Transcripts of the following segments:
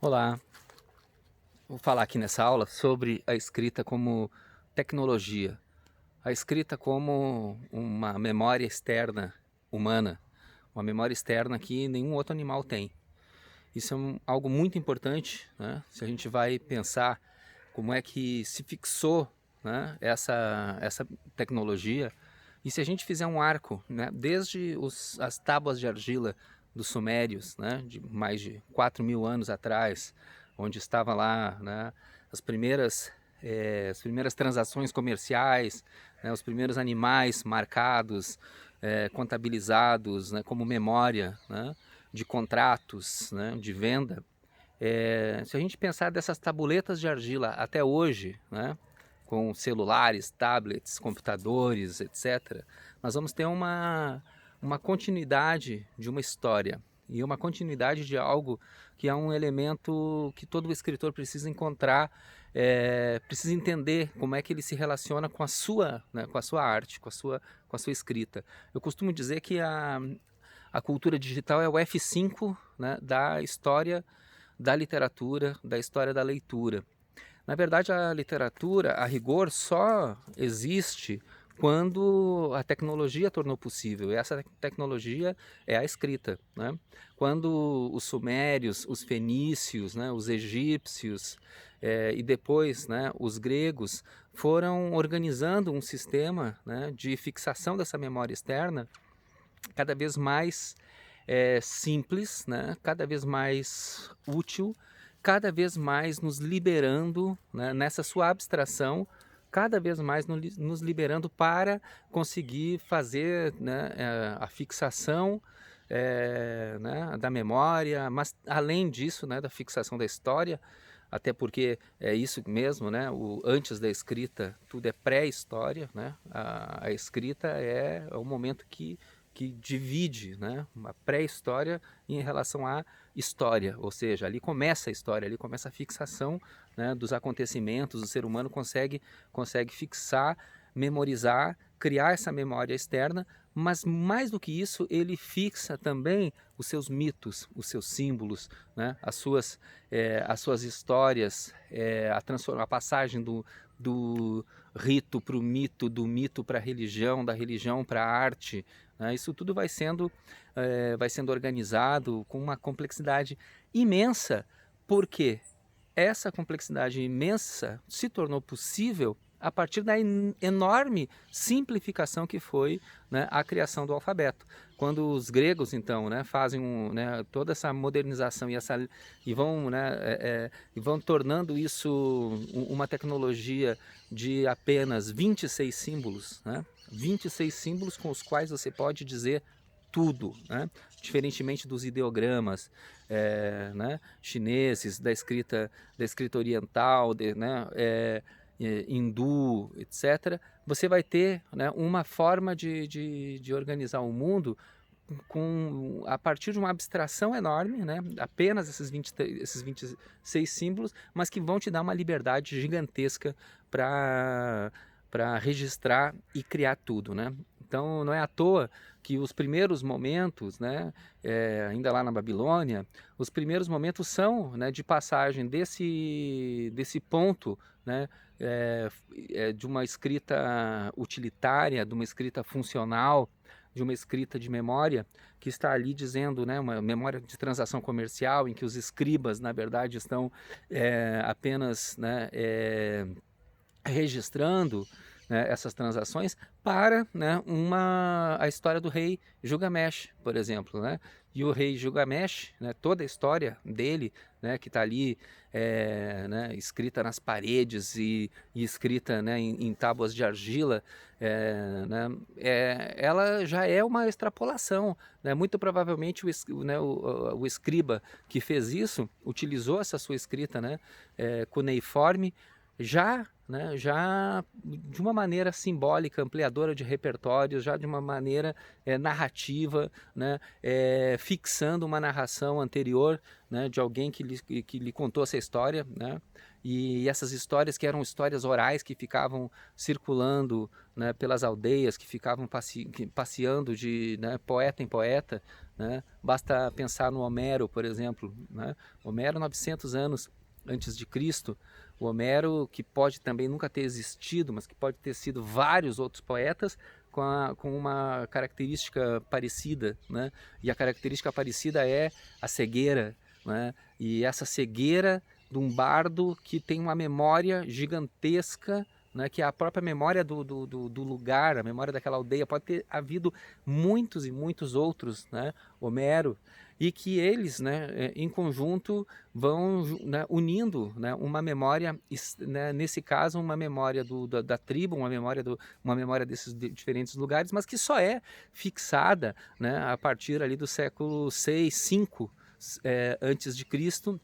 Olá, vou falar aqui nessa aula sobre a escrita como tecnologia, a escrita como uma memória externa humana, uma memória externa que nenhum outro animal tem. Isso é algo muito importante, né? Se a gente vai pensar como é que se fixou, né, essa tecnologia, e se a gente fizer um arco, né, desde as tábuas de argila dos sumérios, né, de mais de 4.000 anos atrás, onde estava lá, né, as primeiras transações comerciais, né, os primeiros animais marcados, contabilizados, né, como memória, né, de contratos, né, de venda. Se a gente pensar dessas tabuletas de argila até hoje, né, com celulares, tablets, computadores, etc., nós vamos ter uma continuidade de uma história e uma continuidade de algo que é um elemento que todo escritor precisa encontrar, precisa entender como é que ele se relaciona com a sua, né, com a sua arte, com a sua escrita. Eu costumo dizer que a cultura digital é o F5, né, da história da literatura, da história da leitura. Na verdade, a literatura, a rigor, só existe quando a tecnologia tornou possível. E essa tecnologia é a escrita, né? Quando os sumérios, os fenícios, né, os egípcios e depois, né, os gregos foram organizando um sistema, né, de fixação dessa memória externa cada vez mais simples, né? Cada vez mais útil, cada vez mais nos liberando, né, nessa sua abstração, cada vez mais nos liberando para conseguir fazer, né, a fixação né, da memória, mas além disso, né, da fixação da história, até porque é isso mesmo, né? Antes da escrita, tudo é pré-história, né? A escrita é o momento que divide, né, uma pré-história em relação à história, ou seja, ali começa a história, ali começa a fixação, né, dos acontecimentos, o ser humano consegue fixar, memorizar, criar essa memória externa, mas mais do que isso, ele fixa também os seus mitos, os seus símbolos, né, as suas histórias, a passagem do rito para o mito, do mito para a religião, da religião para a arte, né? Isso tudo vai sendo organizado com uma complexidade imensa, porque essa complexidade imensa se tornou possível a partir da enorme simplificação que foi, né, a criação do alfabeto. Quando os gregos, então, né, fazem né, toda essa modernização e vão tornando isso uma tecnologia de apenas 26 símbolos, né, 26 símbolos com os quais você pode dizer tudo, né? Diferentemente dos ideogramas né, chineses, da escrita oriental, né, hindu, etc., você vai ter, né, uma forma de organizar o mundo a partir de uma abstração enorme, né, apenas esses 26 símbolos, mas que vão te dar uma liberdade gigantesca para registrar e criar tudo, né? Então não é à toa que os primeiros momentos, né, ainda lá na Babilônia, os primeiros momentos são, né, de passagem desse ponto, né, de uma escrita utilitária, de uma escrita funcional, de uma escrita de memória que está ali dizendo, né, uma memória de transação comercial em que os escribas, na verdade, estão apenas, né, registrando, né, essas transações para, né, a história do rei Gilgamesh, por exemplo, né? E o rei Gilgamesh, né, toda a história dele, né, que está ali né, escrita nas paredes e escrita, né, em tábuas de argila, né, ela já é uma extrapolação, né? Muito provavelmente né, o escriba que fez isso utilizou essa sua escrita, né, cuneiforme, já de uma maneira simbólica, ampliadora de repertórios, já de uma maneira narrativa, né, fixando uma narração anterior, né, de alguém que lhe contou essa história, né, e essas histórias que eram histórias orais que ficavam circulando, né, pelas aldeias, que ficavam passeando de, né, poeta em poeta, né. Basta pensar no Homero, por exemplo, né. Homero, 900 anos antes de Cristo, o Homero, que pode também nunca ter existido, mas que pode ter sido vários outros poetas com uma característica parecida, né? E a característica parecida é a cegueira, né? E essa cegueira de um bardo que tem uma memória gigantesca, né, que é a própria memória do lugar, a memória daquela aldeia. Pode ter havido muitos e muitos outros, né, Homero, e que eles, né, em conjunto vão, né, unindo, né, uma memória, né, nesse caso uma memória da tribo, uma memória desses diferentes lugares, mas que só é fixada, né, a partir ali do século 6, 5 antes de Cristo,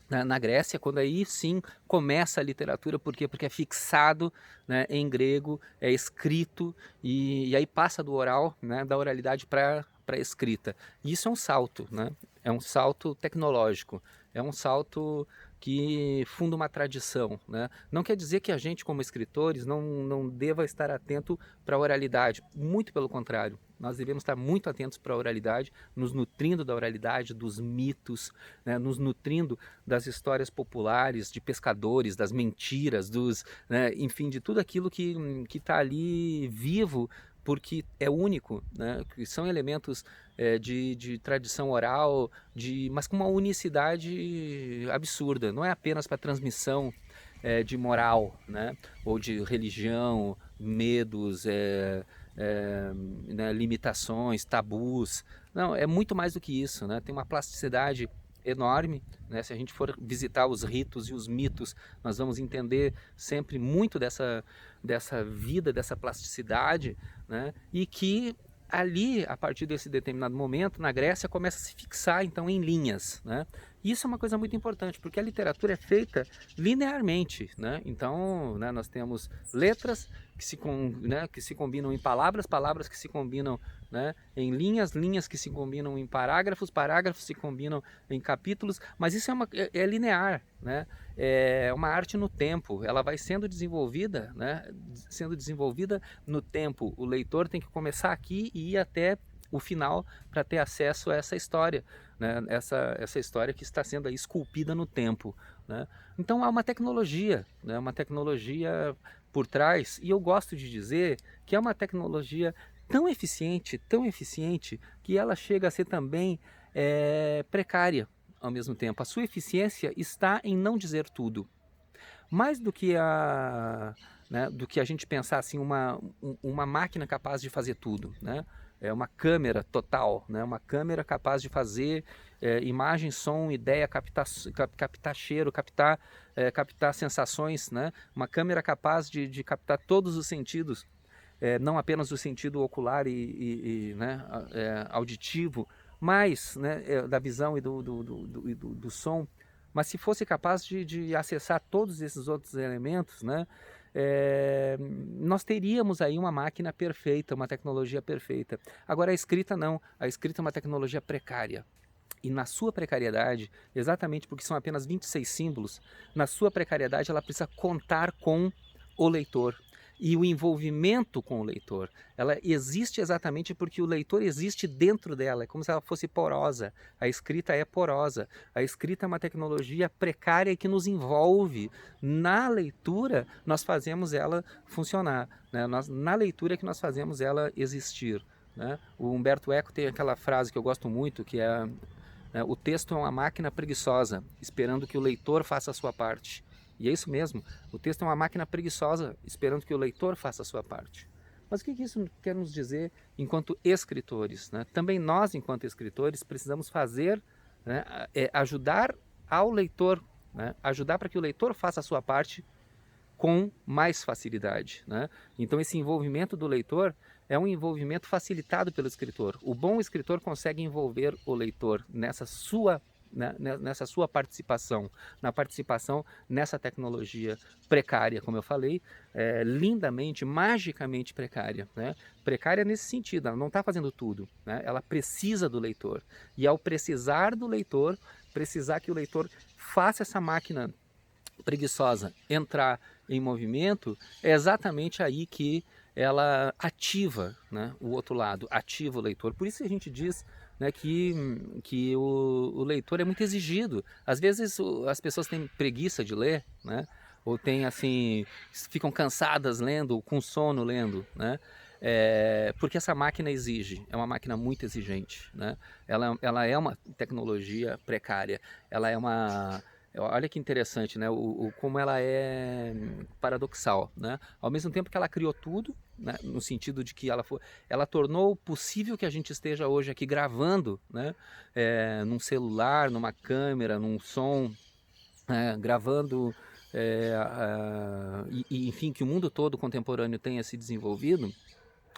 na Grécia, quando aí sim começa a literatura. Por quê? Porque é fixado, né, em grego, é escrito, e aí passa do oral, né, da oralidade para a escrita. E isso é um salto, né? É um salto tecnológico, é um salto que funda uma tradição, né? Não quer dizer que a gente, como escritores, não deva estar atento para a oralidade, muito pelo contrário. Nós devemos estar muito atentos para a oralidade, nos nutrindo da oralidade, dos mitos, né, nos nutrindo das histórias populares, de pescadores, das mentiras, né, enfim, de tudo aquilo que está ali vivo, porque é único, né, que são elementos de tradição oral, mas com uma unicidade absurda. Não é apenas para transmissão de moral, né, ou de religião, medos, né, limitações, tabus. Não, é muito mais do que isso, né? Tem uma plasticidade enorme, né? Se a gente for visitar os ritos e os mitos, nós vamos entender sempre muito dessa vida, dessa plasticidade, né? E que ali, a partir desse determinado momento, na Grécia, começa a se fixar então em linhas, né? Isso é uma coisa muito importante, porque a literatura é feita linearmente, né? Então, né, nós temos letras que se combinam em palavras, palavras que se combinam, né, em linhas, linhas que se combinam em parágrafos, parágrafos se combinam em capítulos, mas isso é linear, né? É uma arte no tempo, ela vai sendo desenvolvida, né, sendo desenvolvida no tempo. O leitor tem que começar aqui e ir até o final para ter acesso a essa história, né? Essa história que está sendo aí esculpida no tempo, né? Então há uma tecnologia, né? Uma tecnologia por trás, e eu gosto de dizer que é uma tecnologia tão eficiente, que ela chega a ser também precária ao mesmo tempo. A sua eficiência está em não dizer tudo. Mais do que a gente pensar assim, uma máquina capaz de fazer tudo, né? É uma câmera total, né? Uma câmera capaz de fazer imagem, som, ideia, captar cheiro, captar sensações, né? Uma câmera capaz de captar todos os sentidos, não apenas o sentido ocular né, auditivo, mas, né, da visão e do som. Mas se fosse capaz de acessar todos esses outros elementos, né, nós teríamos aí uma máquina perfeita, uma tecnologia perfeita. Agora a escrita não, a escrita é uma tecnologia precária. E na sua precariedade, exatamente porque são apenas 26 símbolos, na sua precariedade ela precisa contar com o leitor. E o envolvimento com o leitor, ela existe exatamente porque o leitor existe dentro dela, é como se ela fosse porosa. A escrita é porosa, a escrita é uma tecnologia precária que nos envolve. Na leitura, nós fazemos ela funcionar, né? Na leitura é que nós fazemos ela existir, né? O Humberto Eco tem aquela frase que eu gosto muito, que é o texto é uma máquina preguiçosa, esperando que o leitor faça a sua parte. E é isso mesmo, o texto é uma máquina preguiçosa, esperando que o leitor faça a sua parte. Mas o que isso quer nos dizer enquanto escritores, né? Também nós, enquanto escritores, precisamos fazer, né, ajudar ao leitor, né? Ajudar para que o leitor faça a sua parte com mais facilidade, né? Então esse envolvimento do leitor é um envolvimento facilitado pelo escritor. O bom escritor consegue envolver o leitor nessa sua né, nessa sua participação, na participação nessa tecnologia precária, como eu falei, lindamente, magicamente precária, né? Precária nesse sentido, ela não está fazendo tudo, né? Ela precisa do leitor, e ao precisar do leitor, precisar que o leitor faça essa máquina preguiçosa entrar em movimento, é exatamente aí que ela ativa, né, o outro lado, ativa o leitor. Por isso a gente diz, né, que o leitor é muito exigido. Às vezes as pessoas têm preguiça de ler, né, ou tem assim, ficam cansadas lendo, com sono lendo, né? Porque essa máquina exige, é uma máquina muito exigente, né? Ela é uma tecnologia precária, ela é uma... Olha que interessante, né? Como ela é paradoxal, né? Ao mesmo tempo que ela criou tudo, né? No sentido de que ela tornou possível que a gente esteja hoje aqui gravando, né? Num celular, numa câmera, num som, gravando, enfim, que o mundo todo contemporâneo tenha se desenvolvido.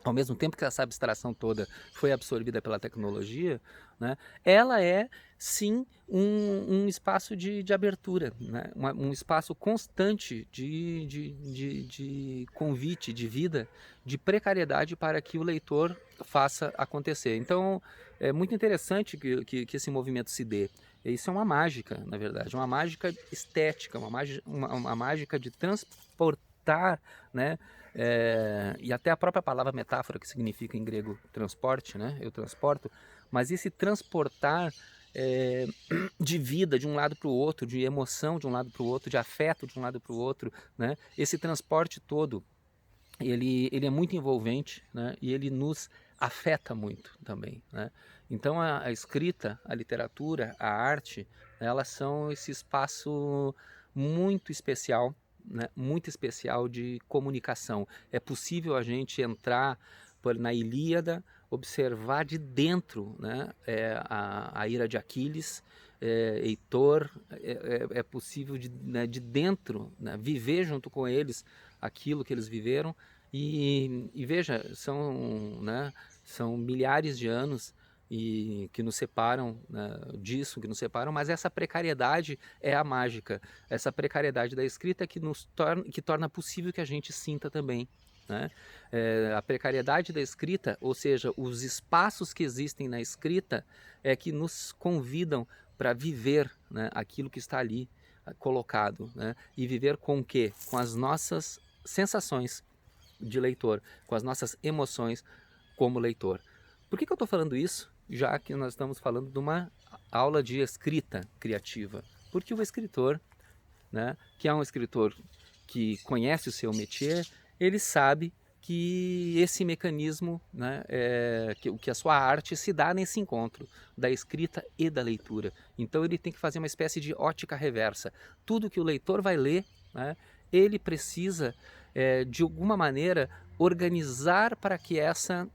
Ao mesmo tempo que essa abstração toda foi absorvida pela tecnologia, né, ela é sim um espaço de abertura, né, um espaço constante de convite, de vida, de precariedade para que o leitor faça acontecer. Então é muito interessante que esse movimento se dê. Isso é uma mágica, na verdade, uma mágica estética, uma mágica de transportar, né? E até a própria palavra metáfora, que significa em grego transporte, né? Eu transporto, mas esse transportar de vida de um lado para o outro, de emoção de um lado para o outro, de afeto de um lado para o outro, né? Esse transporte todo, ele é muito envolvente, né? E ele nos afeta muito também, né? Então a escrita, a literatura, a arte, elas são esse espaço muito especial, né? Muito especial de comunicação. É possível a gente entrar na Ilíada, observar de dentro, né? A ira de Aquiles, Heitor, é possível né, de dentro, né? Viver junto com eles aquilo que eles viveram. E veja, né, são milhares de anos que nos separam, né, disso, que nos separam, mas essa precariedade é a mágica, essa precariedade da escrita que torna possível que a gente sinta também, né? A precariedade da escrita, ou seja, os espaços que existem na escrita que nos convidam para viver, né, aquilo que está ali colocado, né? E viver com o quê? Com as nossas sensações de leitor, com as nossas emoções como leitor. Por que eu estou falando isso? Já que nós estamos falando de uma aula de escrita criativa. Porque o escritor, né, que é um escritor que conhece o seu métier, ele sabe que esse mecanismo, né, que a sua arte se dá nesse encontro da escrita e da leitura. Então ele tem que fazer uma espécie de ótica reversa. Tudo que o leitor vai ler, né, ele precisa, de alguma maneira, organizar para que essa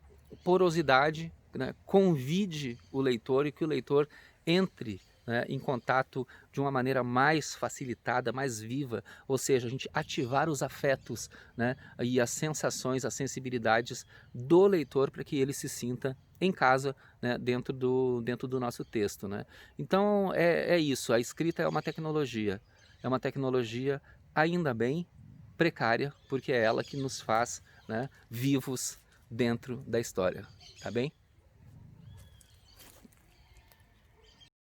porosidade, né, convide o leitor e que o leitor entre, né, em contato de uma maneira mais facilitada, mais viva, ou seja, a gente ativar os afetos, né, e as sensações, as sensibilidades do leitor para que ele se sinta em casa, né, dentro do nosso texto, né? Então é isso, a escrita é uma tecnologia ainda bem precária, porque é ela que nos faz, né, vivos dentro da história, tá bem?